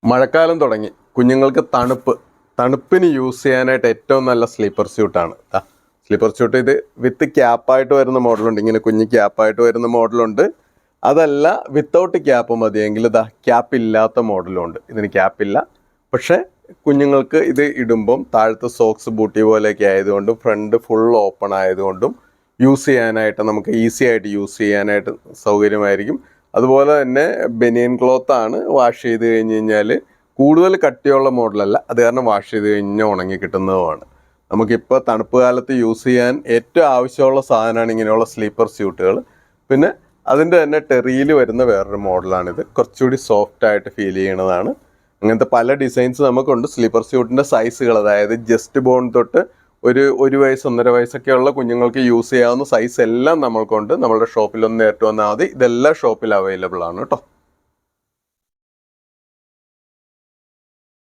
മഴക്കാലം തുടങ്ങി. കുഞ്ഞുങ്ങൾക്ക് തണുപ്പിന് യൂസ് ചെയ്യാനായിട്ട് ഏറ്റവും നല്ല സ്ലീപ്പർ സ്യൂട്ടാണ്. സ്ലീപ്പർ സ്യൂട്ട് ഇത് വിത്ത് ക്യാപ്പായിട്ട് വരുന്ന മോഡലുണ്ട്, ഇങ്ങനെ കുഞ്ഞ് ക്യാപ്പായിട്ട് വരുന്ന മോഡലുണ്ട്. അതല്ല വിത്തൗട്ട് ക്യാപ്പ് മതിയെങ്കിൽ ക്യാപ്പ് ഇല്ലാത്ത മോഡലുണ്ട്. ഇതിന് ക്യാപ്പില്ല, പക്ഷേ കുഞ്ഞുങ്ങൾക്ക് ഇത് ഇടുമ്പം താഴത്തെ സോക്സ് ബൂട്ടി പോലെയൊക്കെ ആയതുകൊണ്ടും ഫ്രണ്ട് ഫുൾ ഓപ്പൺ ആയതുകൊണ്ടും യൂസ് ചെയ്യാനായിട്ട് നമുക്ക് ഈസി ആയിട്ട് യൂസ് ചെയ്യാനായിട്ട് സൗകര്യമായിരിക്കും. അതുപോലെ തന്നെ ബനിയൻ ക്ലോത്ത് ആണ്. വാഷ് ചെയ്ത് കഴിഞ്ഞ് കഴിഞ്ഞാൽ കൂടുതൽ കട്ടിയുള്ള മോഡലല്ല, അത് കാരണം വാഷ് ചെയ്ത് കഴിഞ്ഞാൽ ഉണങ്ങി കിട്ടുന്നതുമാണ്. നമുക്കിപ്പോൾ തണുപ്പ് കാലത്ത് യൂസ് ചെയ്യാൻ ഏറ്റവും ആവശ്യമുള്ള സാധനമാണ് ഇങ്ങനെയുള്ള സ്ലീപ്പർ സ്യൂട്ടുകൾ. പിന്നെ അതിൻ്റെ തന്നെ ടെറിയിൽ വരുന്ന വേറൊരു മോഡലാണിത്. കുറച്ചുകൂടി സോഫ്റ്റായിട്ട് ഫീൽ ചെയ്യണതാണ്. അങ്ങനത്തെ പല ഡിസൈൻസ് നമുക്കുണ്ട്. സ്ലീപ്പർ സ്യൂട്ടിൻ്റെ സൈസുകൾ, അതായത് ജസ്റ്റ് ബോൺ തൊട്ട് ഒരു വയസ്സ് 1.5 വയസ്സൊക്കെയുള്ള കുഞ്ഞുങ്ങൾക്ക് യൂസ് ചെയ്യാവുന്ന സൈസ് എല്ലാം നമ്മൾക്കുണ്ട്. നമ്മളുടെ ഷോപ്പിലൊന്ന് നേരിട്ട് വന്നാൽ മതി. ഇതെല്ലാം ഷോപ്പിൽ അവൈലബിൾ ആണ് കേട്ടോ.